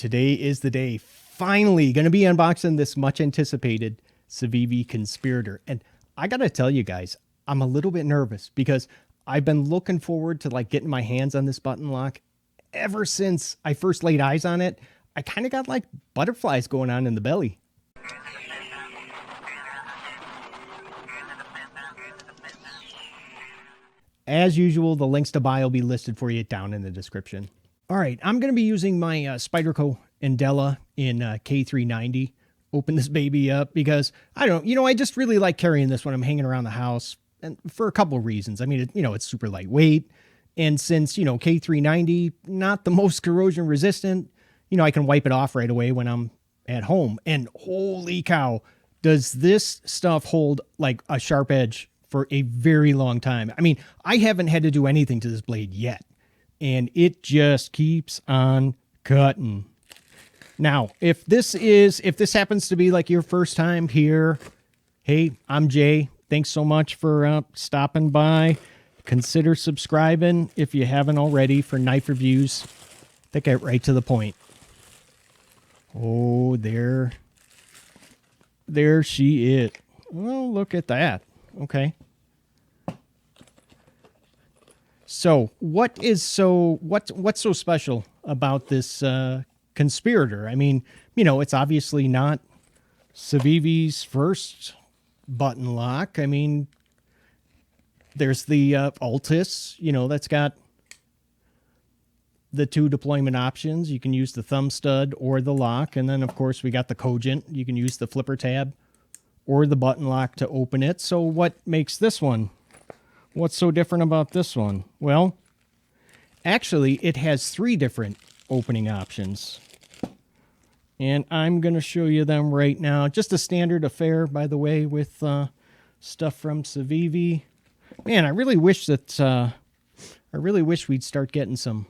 Today is the day. Finally, going to be unboxing this much anticipated Civivi Conspirator. And I got to tell you guys, I'm a little bit nervous because I've been looking forward to getting my hands on this button lock ever since I first laid eyes on it. I kind of got like butterflies going on in the belly. As usual, the links to buy will be listed for you down in the description. All right, I'm going to be using my Spyderco Andela in K390. Open this baby up because I just really like carrying this when I'm hanging around the house, and for a couple of reasons. I mean, it's super lightweight, and since K390 not the most corrosion resistant, I can wipe it off right away when I'm at home. And holy cow, does this stuff hold like a sharp edge for a very long time. I mean, I haven't had to do anything to this blade yet, and it just keeps on cutting. Now, if this happens to be like your first time here, hey, I'm Jay. Thanks so much for stopping by. Consider subscribing if you haven't already for knife reviews that get right to the point. Oh, there she is. Well, look at that. Okay. So what's so special about this Conspirator? I mean, it's obviously not Civivi's first button lock. I mean, there's the Altis, that's got the two deployment options. You can use the thumb stud or the lock. And then, of course, we got the Cogent. You can use the flipper tab or the button lock to open it. So what makes this one? What's so different about this one? Well, actually, it has three different opening options. And I'm going to show you them right now. Just a standard affair, by the way, with stuff from Civivi. Man, I really wish we'd start getting some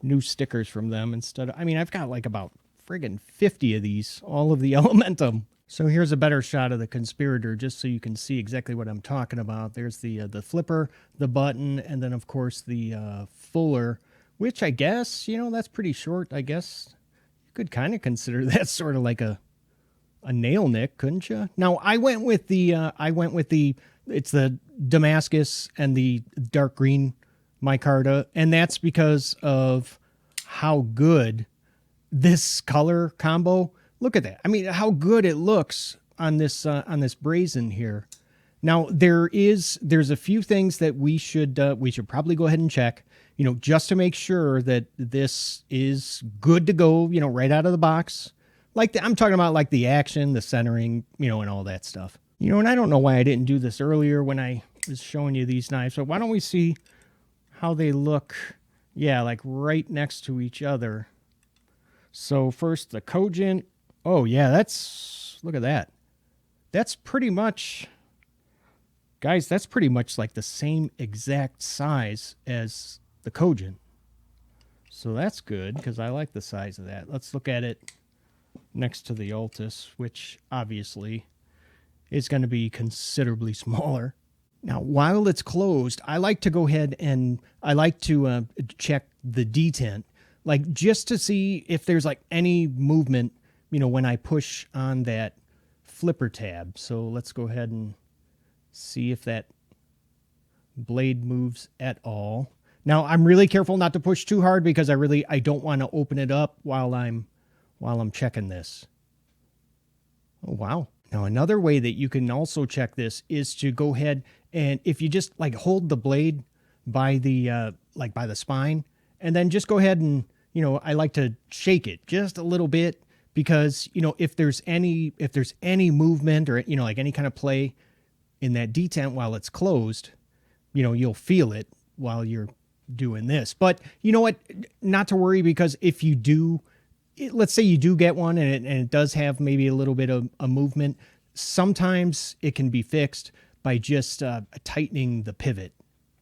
new stickers from them instead of, I've got like about friggin' 50 of these, all of the Elementum. So here's a better shot of the Conspirator, just so you can see exactly what I'm talking about. There's the flipper, the button, and then, of course, the fuller, which I guess, that's pretty short. I guess you could kind of consider that sort of like a nail nick, couldn't you? Now, I went with it's the Damascus and the dark green micarta, and that's because of how good this color combo. Look at that. I mean, how good it looks on this brazen here. Now, there's a few things that we should probably go ahead and check, just to make sure that this is good to go, right out of the box. I'm talking about like the action, the centering, and all that stuff. And I don't know why I didn't do this earlier when I was showing you these knives. So why don't we see how they look? Yeah, like right next to each other. So first the Cogent. Oh, yeah, look at that. That's pretty much, guys, that's pretty much like the same exact size as the Cogent. So that's good, because I like the size of that. Let's look at it next to the Altis, which obviously is going to be considerably smaller. Now, while it's closed, I like to go ahead and I like to check the detent, just to see if there's any movement when I push on that flipper tab. So let's go ahead and see if that blade moves at all. Now, I'm really careful not to push too hard because I don't want to open it up while I'm checking this. Oh, wow. Now, another way that you can also check this is to go ahead and if you just hold the blade by the by the spine, and then just go ahead and, I like to shake it just a little bit. Because, if there's any movement or, any kind of play in that detent while it's closed, you'll feel it while you're doing this. But you know what? Not to worry, because if you do, let's say you do get one and it does have maybe a little bit of a movement, sometimes it can be fixed by just tightening the pivot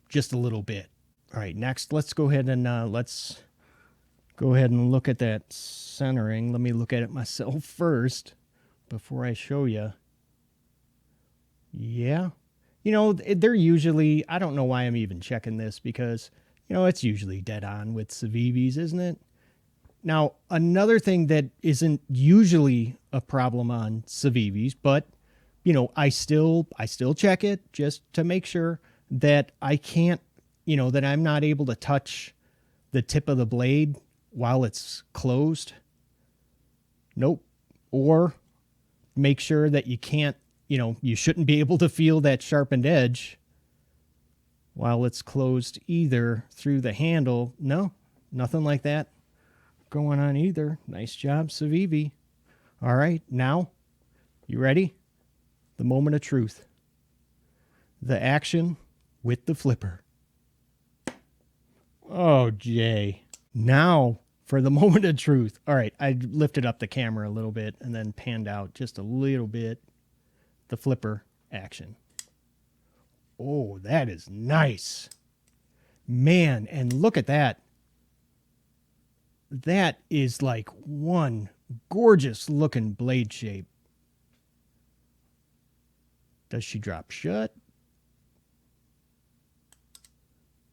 just a little bit. All right, next, let's go ahead and look at that centering. Let me look at it myself first before I show you. Yeah. They're usually, I don't know why I'm even checking this because, it's usually dead on with Civivis, isn't it? Now, another thing that isn't usually a problem on Civivis, but I still check it just to make sure that I can't, that I'm not able to touch the tip of the blade while it's closed. Nope. Or make sure that you can't, you shouldn't be able to feel that sharpened edge while it's closed either through the handle. No, nothing like that going on either. Nice job, Civivi. All right, now, you ready? The moment of truth. The action with the flipper. Oh, Jay. Now for the moment of truth. All right, I lifted up the camera a little bit and then panned out just a little bit the flipper action. Oh, that is nice. Man, and look at that. That is like one gorgeous looking blade shape. Does she drop shut?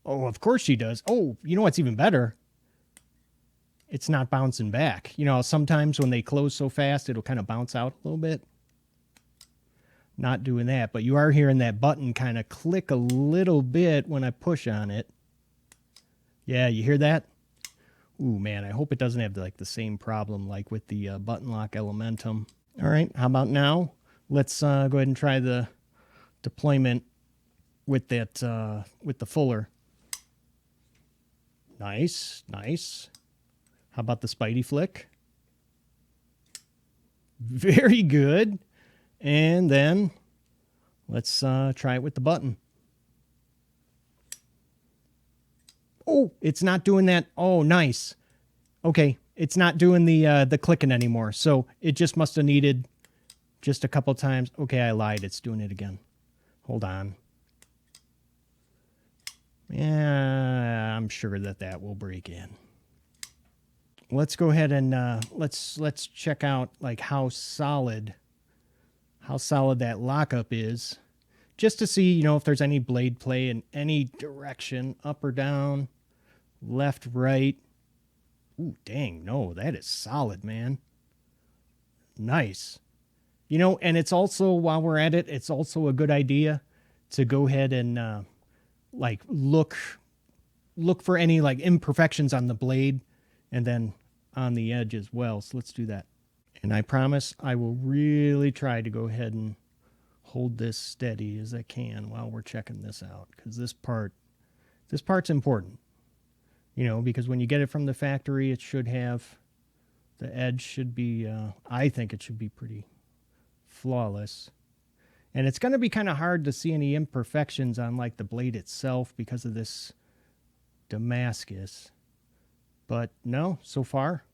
Oh, of course she does. Oh, you know what's even better? It's not bouncing back. Sometimes when they close so fast, it'll kind of bounce out a little bit. Not doing that, but you are hearing that button kind of click a little bit when I push on it. Yeah, you hear that? Ooh, man, I hope it doesn't have the same problem like with the button lock Elementum. All right, how about now? Let's go ahead and try the deployment with that with the fuller. Nice, nice. How about the Spidey flick? Very good. And then let's try it with the button. Oh, it's not doing that. Oh, nice. Okay, it's not doing the clicking anymore. So it just must have needed just a couple times. Okay, I lied. It's doing it again. Hold on. Yeah, I'm sure that will break in. Let's go ahead and let's check out how solid that lockup is, just to see if there's any blade play in any direction, up or down, left, right. Ooh, dang, no, that is solid, man. Nice. And it's also, while we're at it, it's also a good idea to go ahead and look for any imperfections on the blade and then on the edge as well. So let's do that. And I promise I will really try to go ahead and hold this steady as I can while we're checking this out, because this part's important. Because when you get it from the factory, it should have, the edge should be, I think it should be pretty flawless. And it's going to be kind of hard to see any imperfections on the blade itself because of this Damascus. But no, so far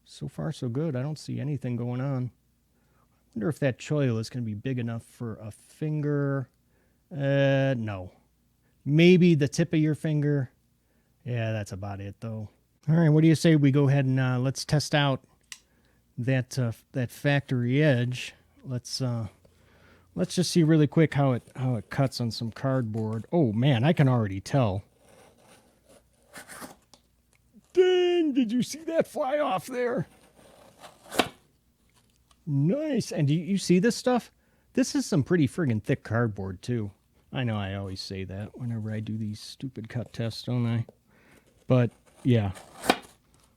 so good. I don't see anything going on. I wonder if that choil is going to be big enough for a finger. No. Maybe the tip of your finger. Yeah, that's about it, though. All right, what do you say we go ahead and let's test out that factory edge. Let's just see really quick how it cuts on some cardboard. Oh man, I can already tell. Dang, did you see that fly off there? Nice. And do you see this stuff? This is some pretty friggin' thick cardboard, too. I know I always say that whenever I do these stupid cut tests, don't I? But, yeah.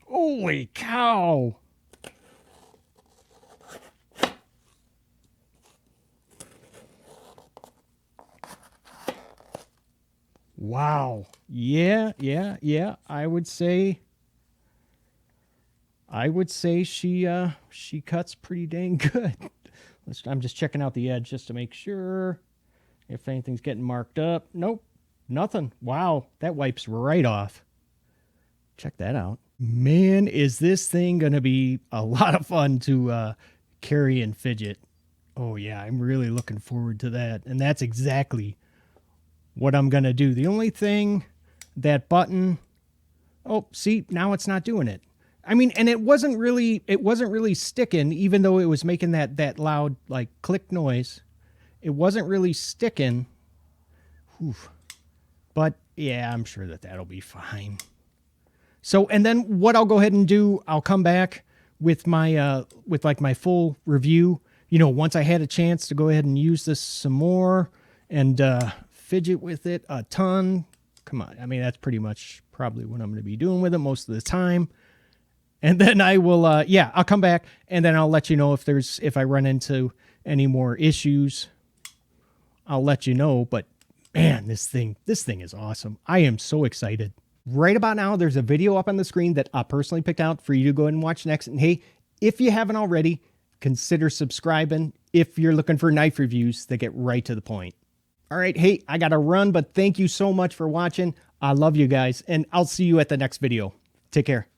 Holy cow! Wow. Yeah. I would say she cuts pretty dang good. I'm just checking out the edge just to make sure if anything's getting marked up. Nope. Nothing. Wow. That wipes right off. Check that out. Man, is this thing going to be a lot of fun to carry and fidget. Oh, yeah. I'm really looking forward to that. And that's exactly what I'm going to do. The only thing, that button, oh, see, now it's not doing it. I mean, and it wasn't really sticking, even though it was making that loud, click noise. It wasn't really sticking. Whew. But, yeah, I'm sure that'll be fine. So, and then what I'll go ahead and do, I'll come back with my, with like my full review, you know, once I had a chance to go ahead and use this some more and, fidget with it a ton. Come on. I mean, that's pretty much probably what I'm going to be doing with it most of the time. And then I will, yeah, I'll come back and then I'll let you know if I run into any more issues, I'll let you know. But man, this thing is awesome. I am so excited. Right about now, there's a video up on the screen that I personally picked out for you to go ahead and watch next. And hey, if you haven't already, consider subscribing if you're looking for knife reviews that get right to the point. All right, hey, I got to run, but thank you so much for watching. I love you guys, and I'll see you at the next video. Take care.